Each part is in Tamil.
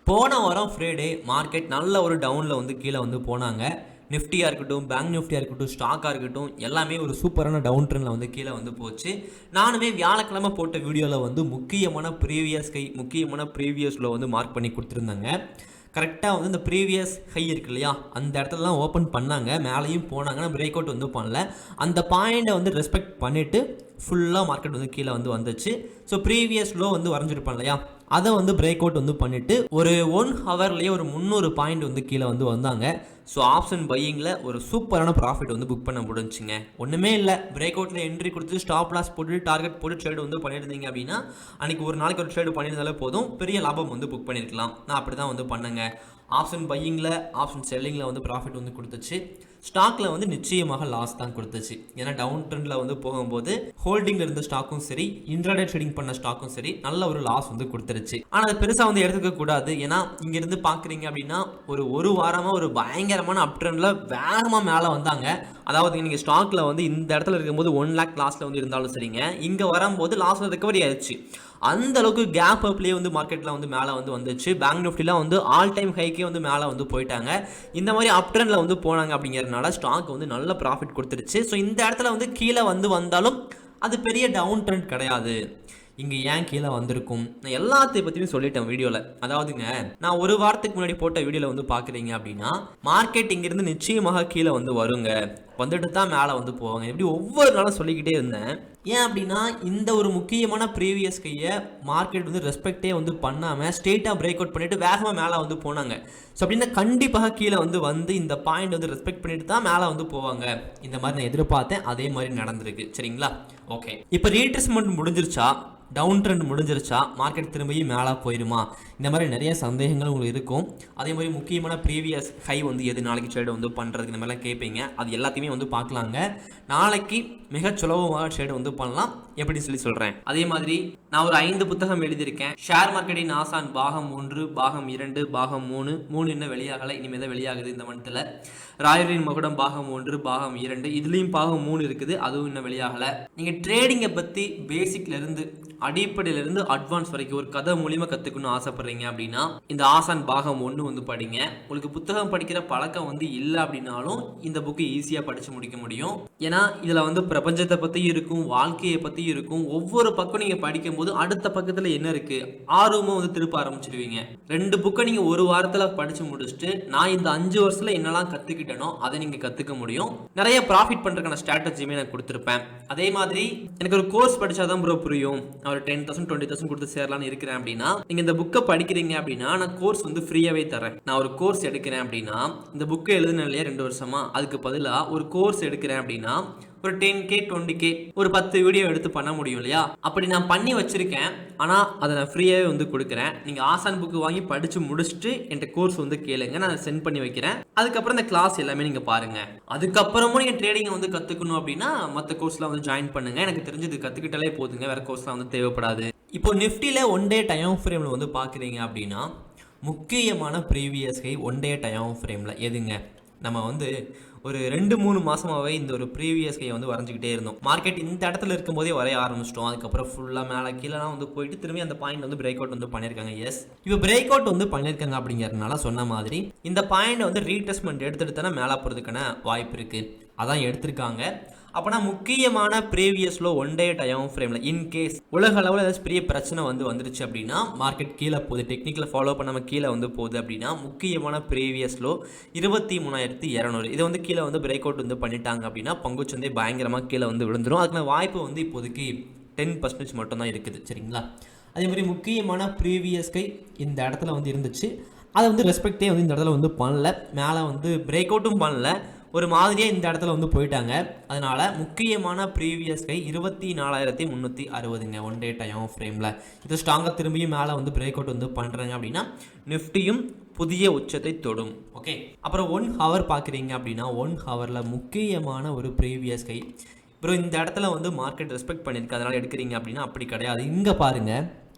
போன வாரம் ஃப்ரைடே மார்க்கெட் நல்ல ஒரு டவுனில் வந்து கீழே வந்து போனாங்க. நிஃப்டியாக இருக்கட்டும், பேங்க் நிஃப்டியாக இருக்கட்டும், ஸ்டாக்காக இருக்கட்டும், எல்லாமே ஒரு சூப்பரான டவுன் ட்ரெண்டில் வந்து கீழே வந்து போச்சு. நானுமே வியாழக்கிழமை போட்ட வீடியோவில் வந்து முக்கியமான ப்ரீவியஸ் லோ வந்து மார்க் பண்ணி கொடுத்துருந்தாங்க. கரெக்டாக வந்து இந்த ப்ரீவியஸ் ஹை இருக்கு இல்லையா, அந்த இடத்துலலாம் ஓப்பன் பண்ணாங்க, மேலேயும் போனாங்கன்னா பிரேக் அவுட் வந்து பண்ணல. அந்த பாயிண்டை வந்து ரெஸ்பெக்ட் பண்ணிவிட்டு ஃபுல்லாக மார்க்கெட் வந்து கீழே வந்து வந்துச்சு. ஸோ ப்ரீவியஸ் லோ வந்து வரைஞ்சிருப்பான் இல்லையா, அதை வந்து பிரேக் அவுட் வந்து பண்ணிவிட்டு ஒரு 1 ஹவர்லேயே ஒரு 300 பாயிண்ட் வந்து கீழே வந்து வந்தாங்க. ஸோ ஆப்ஷன் பையிங்கில் ஒரு சூப்பரான ப்ராஃபிட் வந்து புக் பண்ண முடிஞ்சுங்க. ஒன்றுமே இல்லை, பிரேக் அவுட்டில் என்ட்ரி கொடுத்து ஸ்டாப் லாஸ் போட்டு டார்கெட் போட்டு ட்ரேடு வந்து பண்ணியிருந்தீங்க அப்படின்னா அன்றைக்கி ஒரு நாளைக்கு ஒரு ட்ரேடு பண்ணியிருந்தாலே போதும், பெரிய லாபம் வந்து புக் பண்ணியிருக்கலாம். நான் அப்படி தான் வந்து பண்ணேங்க. ஆப்ஷன் பையிங்கில் ஆப்ஷன் செல்லிங்கில் வந்து ப்ராஃபிட் வந்து கொடுத்துச்சு. ஸ்டாக்கில் வந்து நிச்சயமாக லாஸ் தான் கொடுத்துச்சு. ஏன்னா டவுன் ட்ரெண்டில் வந்து போகும்போது ஹோல்டிங்கில் இருந்த ஸ்டாக்கும் சரி, இன்ட்ராடே ட்ரேடிங் பண்ண ஸ்டாக்கும் சரி, நல்ல ஒரு லாஸ் வந்து கொடுத்துருச்சு. ஆனால் அது பெருசாக வந்து எடுத்துக்க கூடாது. ஏன்னா இங்கேருந்து பார்க்குறீங்க அப்படின்னா ஒரு வாரமாக ஒரு பயங்கரமான அப் ட்ரெண்டில் வேகமாக மேலே வந்தாங்க. அதாவது நீங்கள் ஸ்டாக்கில் வந்து இந்த இடத்துல இருக்கும்போது 1 lakh லாஸில் வந்து இருந்தாலும் சரிங்க, இங்கே வரும்போது லாஸ் ரெக்கவரி ஆயிடுச்சு. அந்த அளவுக்கு கேப் அப்லேயே வந்து மார்க்கெட்டில் வந்து மேலே வந்து வந்துச்சு. பேங்க் நிஃப்டிலாம் வந்து ஆல் டைம் ஹைக்கே வந்து மேலே வந்து போயிட்டாங்க. இந்த மாதிரி அப் ட்ரெண்டில் வந்து போனாங்க அப்படிங்கிறதுனால ஸ்டாக் வந்து நல்ல ப்ராஃபிட் கொடுத்துருச்சு. ஸோ இந்த இடத்துல வந்து கீழே வந்தாலும் அது பெரிய டவுன் ட்ரெண்ட் கிடையாது. இங்கே ஏன் கீழே வந்திருக்கும், நான் எல்லாத்தையும் பற்றியும் சொல்லிட்டேன் வீடியோவில். அதாவதுங்க, நான் ஒரு வாரத்துக்கு முன்னாடி போட்ட வீடியோவில் வந்து பார்க்குறீங்க அப்படின்னா மார்க்கெட் இங்கேருந்து நிச்சயமாக கீழே வந்து வருங்க, வந்துட்டு தான் மேலே வந்து போவாங்க, இப்படி ஒவ்வொரு நாளும் சொல்லிக்கிட்டே இருந்தேன். ஏன் அப்படின்னா இந்த ஒரு முக்கியமான ப்ரீவியஸ் கையை மார்க்கெட் வந்து ரெஸ்பெக்டே வந்து பண்ணாமல் ஸ்ட்ரெயிட்டாக பிரேக் அவுட் பண்ணிவிட்டு வேகமாக மேலே வந்து போனாங்க. ஸோ அப்படின்னா கண்டிப்பாக கீழே வந்து இந்த பாயிண்ட் வந்து ரெஸ்பெக்ட் பண்ணிட்டு தான் மேலே வந்து போவாங்க. இந்த மாதிரி நான் எதிர்பார்த்தேன், அதே மாதிரி நடந்திருக்கு. சரிங்களா, ஓகே. இப்போ ரீட்ரேஸ்மெண்ட் முடிஞ்சிருச்சா, டவுன் ட்ரெண்ட் முடிஞ்சிருச்சா, மார்க்கெட் திரும்பியும் மேலே போயிடுமா, இந்த மாதிரி நிறைய சந்தேகங்கள் உங்களுக்கு இருக்கும். அதே மாதிரி முக்கியமான ப்ரீவியஸ் ஹை வந்து எது நாளைக்கு ட்ரேடு வந்து பண்ணுறதுக்கு இந்த மாதிரிலாம் கேட்பீங்க. அது எல்லாத்தையுமே வந்து பார்க்கலாங்க. நாளைக்கு மிக சுலபமாக ட்ரேடு வந்து பண்ணலாம், எப்படி சொல்கிறேன். அதே மாதிரி நான் ஒரு 5 புத்தகம் எழுதியிருக்கேன். ஷேர் மார்க்கெட்டின் ஆசான் பாகம் 1, பாகம் 2, பாகம் 3 இன்னும் வெளியாகலை, இனிமேல் தான் வெளியாகுது இந்த மந்த்தில். ராயரின் மகுடம் பாகம் 1, பாகம் 2, இதுலேயும் பாகம் 3 இருக்குது, அதுவும் இன்னும் வெளியாகலை. நீங்கள் ட்ரேடிங்கை பற்றி பேசிக்லேருந்து அடிப்படையிலிருந்து அட்வான்ஸ் வரைக்கும் ஒரு கதை மூலியமாக கற்றுக்கணும்னு ஆசைப்படுறீங்க அப்படின்னா இந்த ஆசான் பாகம் 1 வந்து படிங்க. உங்களுக்கு புத்தகம் படிக்கிற பழக்கம் வந்து இல்லை அப்படின்னாலும் இந்த புக்கு ஈஸியாக படித்து முடிக்க முடியும். ஏன்னா இதில் வந்து பிரபஞ்சத்தை பற்றி இருக்கும், வாழ்க்கையை பற்றி இருக்கும். ஒவ்வொரு பக்கம் நீங்கள் படிக்கும்போது அடுத்த பக்கத்தில் என்ன இருக்குது ஆர்வமாக வந்து திருப்ப ஆரம்பிச்சிடுவீங்க. 2 புக்கை நீங்கள் ஒரு வாரத்தில் படித்து முடிச்சுட்டு நான் இந்த 5 வருஷத்தில் என்னெல்லாம் கற்றுக்கிட்டேனோ அதை நீங்கள் கற்றுக்க முடியும். நிறைய ப்ராஃபிட் பண்ணுறதுக்கான ஸ்ட்ராட்டஜியுமே நான் கொடுத்துருப்பேன். அதே மாதிரி எனக்கு ஒரு கோர்ஸ் படித்தாதான் ப்ரோ புரியும், ஒரு 10,000 20,000 கொடுத்து சேரலான்னு இருக்கிறேன் அப்படின்னா நீங்கள் இந்த புக்கை படிக்கிறீங்க அப்படின்னா நான் கோர்ஸ் வந்து ஃப்ரீயாகவே தரேன். நான் ஒரு கோர்ஸ் எடுக்கிறேன் அப்படின்னா இந்த புக்கை எழுதுன இல்லையா 2 வருஷமா, அதுக்கு பதிலாக ஒரு கோர்ஸ் எடுக்கிறேன் அப்படின்னா ஒரு 10K 20K ஒரு 10 வீடியோ எடுத்து பண்ண முடியும் இல்லையா. அப்படி நான் பண்ணி வச்சிருக்கேன், ஆனால் அதை நான் ஃப்ரீயாகவே வந்து கொடுக்குறேன். நீங்கள் ஆசான் புக்கு வாங்கி படித்து முடிச்சுட்டு என்கிட்ட கோர்ஸ் வந்து கேளுங்க, நான் சென்ட் பண்ணி வைக்கிறேன். அதுக்கப்புறம் இந்த கிளாஸ் எல்லாமே நீங்கள் பாருங்கள். அதுக்கப்புறமும் நீங்கள் ட்ரேடிங்கை வந்து கற்றுக்கணும் அப்படின்னா மற்ற கோர்ஸ்லாம் வந்து ஜாயின் பண்ணுங்கள். எனக்கு தெரிஞ்சது கற்றுக்கிட்டாலே போதுங்க, வேறு கோர்ஸ்லாம் வந்து தேவைப்படாது. இப்போ நிஃப்டியில் 1 டே டைம் ஃப்ரேமில் வந்து பார்க்குறீங்க அப்படின்னா முக்கியமான ப்ரீவியஸ் ஹை 1 டே டைம் ஃப்ரேமில் எதுங்க, நம்ம வந்து ஒரு 2-3 மாதமாகவே இந்த ஒரு ப்ரீவியஸ் கையை வந்து வரைஞ்சிக்கிட்டே இருந்தோம். மார்க்கெட் இந்த இடத்துல இருக்கும்போதே வரைய ஆரம்பிச்சிட்டோம். அதுக்கப்புறம் ஃபுல்லாக மேலே கீழெலாம் வந்து போயிட்டு திரும்பி அந்த பாயிண்ட் வந்து பிரேக் அவுட் வந்து பண்ணியிருக்காங்க. எஸ், இப்போ பிரேக் அவுட் வந்து பண்ணியிருக்காங்க அப்படிங்கிறதுனால சொன்ன மாதிரி இந்த பாயிண்ட் வந்து ரீட்ரெஸ்மெண்ட் எடுத்துகிட்டு தானே மேலே போகிறதுக்கான வாய்ப்பு இருக்குது, அதான் எடுத்திருக்காங்க. அப்போனா முக்கியமான ப்ரீவியஸ் லோ 1 டே டைம் ஃப்ரேமில் இன்கேஸ் உலக அளவில் ஏதாச்சும் பெரிய பிரச்சனை வந்து வந்துருச்சு அப்படின்னா மார்க்கெட் கீழே போகுது, டெக்னிக்கலை ஃபாலோ பண்ணாமல் கீழே வந்து போகுது அப்படின்னா முக்கியமான ப்ரீவியஸ் லோ 23,200 இதை வந்து கீழே வந்து பிரேக் அவுட் வந்து பண்ணிட்டாங்க அப்படின்னா பங்குச்சந்தை பயங்கரமாக கீழே வந்து விழுந்துடும். அதுக்கான வாய்ப்பு வந்து இப்போதைக்கு 10% மட்டும்தான் இருக்குது. சரிங்களா, அதே மாதிரி முக்கியமான ப்ரீவியஸ் கை இந்த இடத்துல வந்து இருந்துச்சு, அதை வந்து ரெஸ்பெக்டே வந்து இந்த இடத்துல வந்து பண்ணல, மேலே வந்து பிரேக் அவுட்டும் பண்ணல, ஒரு மாதிரியாக இந்த இடத்துல வந்து போயிட்டாங்க. அதனால் முக்கியமான ப்ரீவியஸ் கை 24,360ங்க 1 டே டைம் ஃப்ரேமில். இது ஸ்ட்ராங்காக திரும்பியும் மேலே வந்து பிரேக் அவுட் வந்து பண்ணுறாங்க அப்படின்னா நிஃப்டியும் புதிய உச்சத்தை தொடும். ஓகே, அப்புறம் 1 ஹவர் பார்க்குறீங்க அப்படின்னா 1 ஹவரில் முக்கியமான ஒரு ப்ரீவியஸ் கை. அப்புறம் இந்த இடத்துல வந்து மார்க்கெட் ரெஸ்பெக்ட் பண்ணியிருக்கு, அதனால் எடுக்கிறீங்க அப்படின்னா அப்படி கிடையாது. இங்கே பாருங்கள்,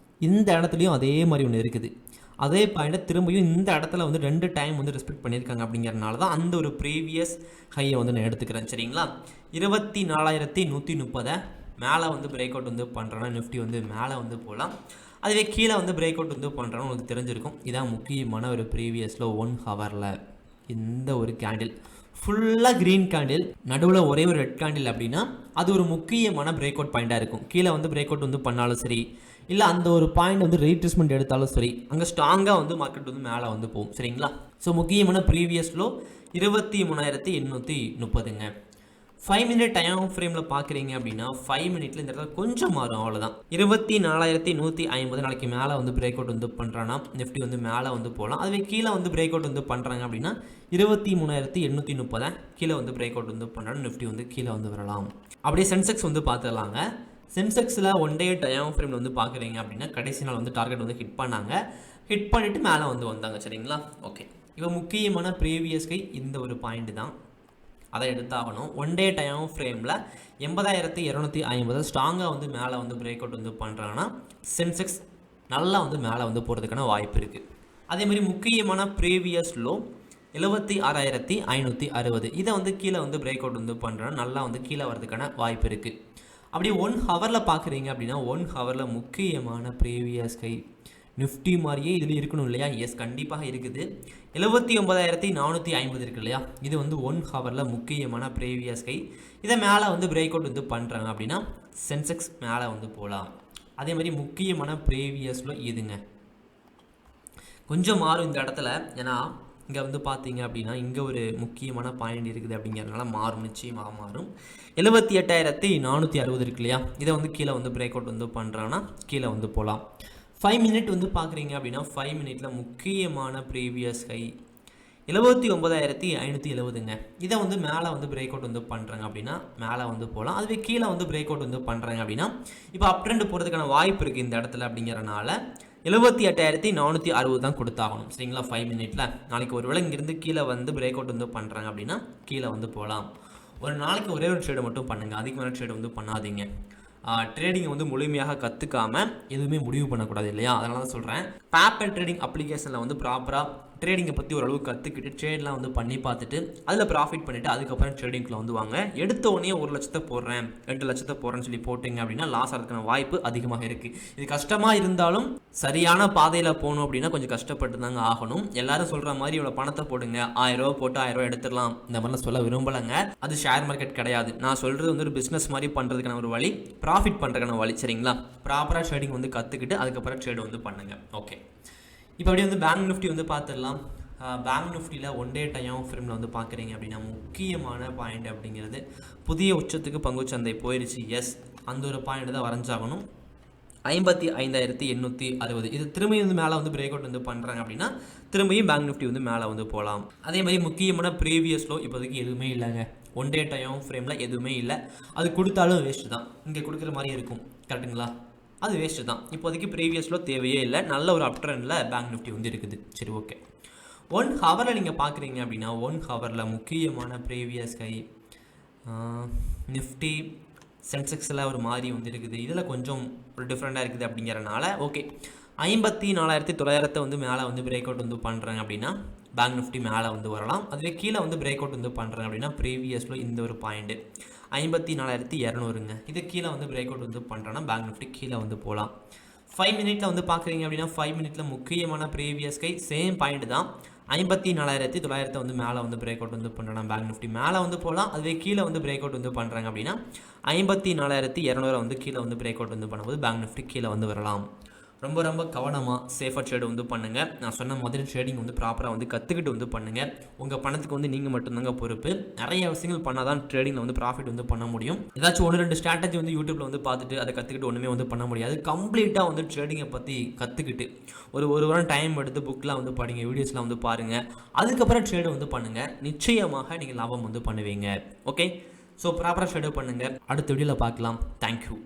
இந்த இடத்துலையும் அதே மாதிரி ஒன்று இருக்குது. அதே பாயிண்ட்டை திரும்பியும் இந்த இடத்துல வந்து 2 டைம் வந்து ரெஸ்பெக்ட் பண்ணியிருக்காங்க. அப்படிங்கிறதுனால தான் அந்த ஒரு ப்ரீவியஸ் ஹையை வந்து நான் எடுத்துக்கிறேன். சரிங்களா, 24,130 மேலே வந்து பிரேக் அவுட் வந்து பண்ணுறேன்னா நிஃப்டி வந்து மேலே வந்து போகலாம். அதுவே கீழே வந்து பிரேக் அவுட் வந்து பண்ணுறோன்னு உங்களுக்கு தெரிஞ்சிருக்கும். இதான் முக்கியமான ஒரு ப்ரீவியஸில் 1 ஹவரில் இந்த ஒரு கேண்டில் ஃபுல்லாக க்ரீன் கேண்டில், நடுவில் ஒரே ஒரு ரெட் கேண்டில் அப்படின்னா அது ஒரு முக்கியமான பிரேக் அவுட் பாயிண்ட்டாக இருக்கும். கீழே வந்து பிரேக் அவுட் வந்து பண்ணாலும் சரி, இல்லை அந்த ஒரு பாயிண்ட் வந்து ரீட்ரேஸ்மெண்ட் எடுத்தாலும் சரி, அங்கே ஸ்ட்ராங்காக வந்து மார்க்கெட் வந்து மேலே வந்து போகும். சரிங்களா? ஸோ முக்கியமான ப்ரீவியஸ் லோ 23,830ங்க. 5 மினிட் டைம் ஃப்ரேமில் பார்க்குறீங்க அப்படின்னா 5 மினிட்ல இந்த இடத்துல கொஞ்சம் மாறும், அவ்வளோதான். 24,150 நாளைக்கு மேலே வந்து பிரேக் அவுட் வந்து பண்ணுறான்னா நிஃப்டி வந்து மேலே வந்து போகலாம். அதுவே கீழே வந்து பிரேக் அவுட் வந்து பண்ணுறாங்க அப்படின்னா 23,830 கீழே வந்து பிரேக் அவுட் வந்து பண்ணுறாங்க, நிஃப்டி வந்து கீழே வந்து வரலாம். அப்படியே சென்செக்ஸ் வந்து பார்த்துடலாங்க. சென்செக்ஸில் 1 டே டைம் ஃப்ரேமில் வந்து பார்க்குறீங்க அப்படின்னா கடைசி நாள் வந்து டார்கெட் வந்து ஹிட் பண்ணாங்க, ஹிட் பண்ணிவிட்டு மேலே வந்து வந்தாங்க. சரிங்களா? ஓகே, இப்போ முக்கியமான ப்ரீவியஸ் கை இந்த ஒரு பாயிண்ட் தான், அதை எடுத்தாகணும். 1 டே டைம் ஃப்ரேமில் 80,250 ஸ்ட்ராங்காக வந்து மேலே வந்து பிரேக் அவுட் வந்து பண்ணுறாங்கன்னா சென்செக்ஸ் நல்லா வந்து மேலே வந்து போகிறதுக்கான வாய்ப்பு இருக்குது. அதேமாதிரி முக்கியமான ப்ரீவியஸ் லோ 76,560 இதை வந்து கீழே வந்து பிரேக் அவுட் வந்து பண்ணுறோன்னா நல்லா வந்து கீழே வரதுக்கான வாய்ப்பு இருக்குது. அப்படியே 1 ஹவரில் பார்க்குறீங்க அப்படின்னா 1 ஹவரில் முக்கியமான ப்ரீவியஸ் கை நிஃப்டி மாதிரியே இதில் இருக்கணும் இல்லையா? எஸ், கண்டிப்பாக இருக்குது. 79,450 இருக்கு இல்லையா? இது வந்து 1 ஹவரில் முக்கியமான ப்ரீவியஸ் கை. இதை மேலே வந்து பிரேக் அவுட் வந்து பண்ணுறாங்க அப்படின்னா சென்செக்ஸ் மேலே வந்து போகலாம். அதே மாதிரி முக்கியமான ப்ரீவியஸில் இதுங்க கொஞ்சம் மாறும் இந்த இடத்துல. ஏன்னா இங்கே வந்து பார்த்தீங்க அப்படின்னா இங்கே ஒரு முக்கியமான பாயிண்ட் இருக்குது அப்படிங்கிறதுனால மாறும், நிச்சயமாக மாறும். 78,460 இருக்கு இல்லையா? இதை வந்து கீழே வந்து பிரேக் அவுட் வந்து பண்ணுறாங்கன்னா கீழே வந்து போகலாம். 5 மினிட் வந்து பார்க்குறீங்க அப்படின்னா 5 மினிட்ல முக்கியமான ப்ரீவியஸ் கை 79,570ங்க. இதை வந்து மேலே வந்து பிரேக் அவுட் வந்து பண்ணுறாங்க அப்படின்னா மேலே வந்து போகலாம். அதுவே கீழே வந்து பிரேக் அவுட் வந்து பண்ணுறாங்க அப்படின்னா இப்போ அப் ட்ரெண்ட் போகிறதுக்கான வாய்ப்பு இருக்குது இந்த இடத்துல. அப்படிங்கிறனால 78,460 தான் கொடுத்தாகணும். சரிங்களா? 5 மினிட்ல நாளைக்கு ஒரு வேளை இங்கிருந்து கீழே வந்து பிரேக் அவுட் வந்து பண்ணுறாங்க அப்படின்னா கீழே வந்து போகலாம். ஒரு நாளைக்கு ஒரே ஒரு ட்ரேடை மட்டும் பண்ணுங்கள், அதிகமான ட்ரேடை வந்து பண்ணாதீங்க. ட்ரேடிங்கை வந்து முழுமையாக கற்றுக்காமல் எதுவுமே முடிவு பண்ணக்கூடாது இல்லையா? அதனால தான் சொல்கிறேன், பேப்பர் ட்ரேடிங் அப்ளிகேஷனில் வந்து ப்ராப்பராக ட்ரேடிங்கை பற்றி ஓரளவு கற்றுக்கிட்டு ட்ரேட்லாம் வந்து பண்ணி பார்த்துட்டு அதில் ப்ராஃபிட் பண்ணிவிட்டு அதுக்கப்புறம் ட்ரேடிங்கில் வந்து வாங்க. எடுத்த உடனே 1 லட்சத்தை போடுறேன் 2 லட்சத்தை போடுறேன்னு சொல்லி போட்டிங்க அப்படின்னா லாஸ் ஆகிறதுக்கான வாய்ப்பு அதிகமாக இருக்குது. இது கஷ்டமாக இருந்தாலும் சரியான பாதையில் போகணும் அப்படின்னா கொஞ்சம் கஷ்டப்பட்டு தாங்க ஆகணும். எல்லாரும் சொல்கிற மாதிரி இவ்வளோ பணத்தை போடுங்க, 1000 ரூபா போட்டு 1000 ரூபா எடுத்துடலாம், இந்த மாதிரிலாம் சொல்ல விரும்பலைங்க. அது ஷேர் மார்க்கெட் கிடையாது. நான் சொல்கிறது வந்து ஒரு பிஸ்னஸ் மாதிரி பண்ணுறதுக்கான ஒரு வழி, ப்ராஃபிட் பண்ணுறதுக்கான வழி. சரிங்களா? ப்ராப்பராக ட்ரேடிங் வந்து கற்றுக்கிட்டு அதுக்கப்புறம் ட்ரேட் வந்து பண்ணுங்கள். ஓகே, இப்போ அப்படியே வந்து பேங்க் நிஃப்டி வந்து பார்த்துடலாம். பேங்க் நிஃப்டியில் 1 டே டைம் ஃப்ரேமில் வந்து பார்க்குறீங்க அப்படின்னா முக்கியமான பாயிண்ட் அப்படிங்கிறது புதிய உச்சத்துக்கு பங்குச்சந்தை போயிடுச்சு. எஸ், அந்த ஒரு பாயிண்ட் தான் வரைஞ்சாகணும். 55,860 இது திரும்பியும் வந்து மேலே வந்து பிரேக் அவுட் வந்து பண்ணுறாங்க அப்படின்னா திரும்பியும் பேங்க் நிஃப்டி வந்து மேலே வந்து போகலாம். அதே மாதிரி முக்கியமான ப்ரீவியஸ் லோ இப்போதைக்கு எதுவுமே இல்லைங்க. 1 டே டைம் ஃப்ரேமில் எதுவுமே இல்லை. அது கொடுத்தாலும் வேஸ்ட்டு தான். இங்கே கொடுக்குற மாதிரி இருக்கும், கரெக்டுங்களா? அது வேஸ்ட்டு தான். இப்போதைக்கு ப்ரீவியஸ் லோ தேவையே இல்லை. நல்ல ஒரு அப் ட்ரெண்டில் பேங்க் நிஃப்டி வந்து இருக்குது. சரி, ஓகே. 1 ஹவரில் நீங்கள் பார்க்குறீங்க அப்படின்னா 1 ஹவரில் முக்கியமான ப்ரீவியஸ் கை நிஃப்டி சென்செக்ஸில் ஒரு மாதிரி வந்து இருக்குது. இதில் கொஞ்சம் ஒரு டிஃப்ரெண்ட்டாக இருக்குது. அப்படிங்கிறனால ஓகே, 54,900 வந்து மேலே வந்து பிரேக் அவுட் வந்து பண்ணுறாங்க அப்படின்னா பேங்க் நிஃப்டி மேலே வந்து வரலாம். அதுவே கீழே வந்து பிரேக் அவுட் வந்து பண்ணுறாங்க அப்படின்னா ப்ரீவியஸில் இந்த ஒரு பாயிண்ட்டு 54,200ங்க. இது கீழே வந்து பிரேக் அவுட் வந்து பண்ணுறோன்னா பேங்க் நிஃப்டி கீழே வந்து போகலாம். 5 மினிட்ல வந்து பார்க்குறீங்க அப்படின்னா 5 மினிட்ல முக்கியமான ப்ரீவியஸ் கை சேம் பாயிண்ட் தான். 54,900 வந்து மேலே வந்து பிரேக் அவுட் வந்து பண்ணுறோன்னா பேங்க் நிஃப்டி மேலே வந்து போகலாம். அதுவே கீழே வந்து பிரேக் அவுட் வந்து பண்ணுறாங்க அப்படின்னா 54,200 வந்து கீழே வந்து பிரேக் அவுட் வந்து பண்ணும்போது பேங்க் நிஃப்டி கீழே வந்து வரலாம். ரொம்ப ரொம்ப கவனமாக சேஃபாக ட்ரேடு வந்து பண்ணுங்கள். நான் சொன்ன மாதிரி ட்ரேடிங் வந்து ப்ராப்பராக வந்து கற்றுக்கிட்டு வந்து பண்ணுங்கள். உங்கள் பணத்துக்கு வந்து நீங்கள் மட்டும்தாங்க பொறுப்பு. நிறைய விஷயங்கள் பண்ணால் தான் ட்ரேடிங்கில் வந்து ப்ராஃபிட் வந்து பண்ண முடியும். ஏதாச்சும் 1-2 ஸ்ட்ராட்டஜி வந்து யூடியூப்பில் வந்து பார்த்துட்டு அதை கற்றுக்கிட்டு ஒன்றுமே வந்து பண்ண முடியாது. கம்ப்ளீட்டாக வந்து ட்ரேடிங்கை பற்றி கற்றுக்கிட்டு ஒரு வாரம் டைம் எடுத்து புக்கெலாம் வந்து படிங்க, வீடியோஸ்லாம் வந்து பாருங்கள். அதுக்கப்புறம் ட்ரேடு வந்து பண்ணுங்கள். நிச்சயமாக நீங்கள் லாபம் வந்து பண்ணுவீங்க. ஓகே, ஸோ ப்ராப்பராக ட்ரேடு பண்ணுங்கள். அடுத்த வீடியோவில் பார்க்கலாம். தேங்க்யூ.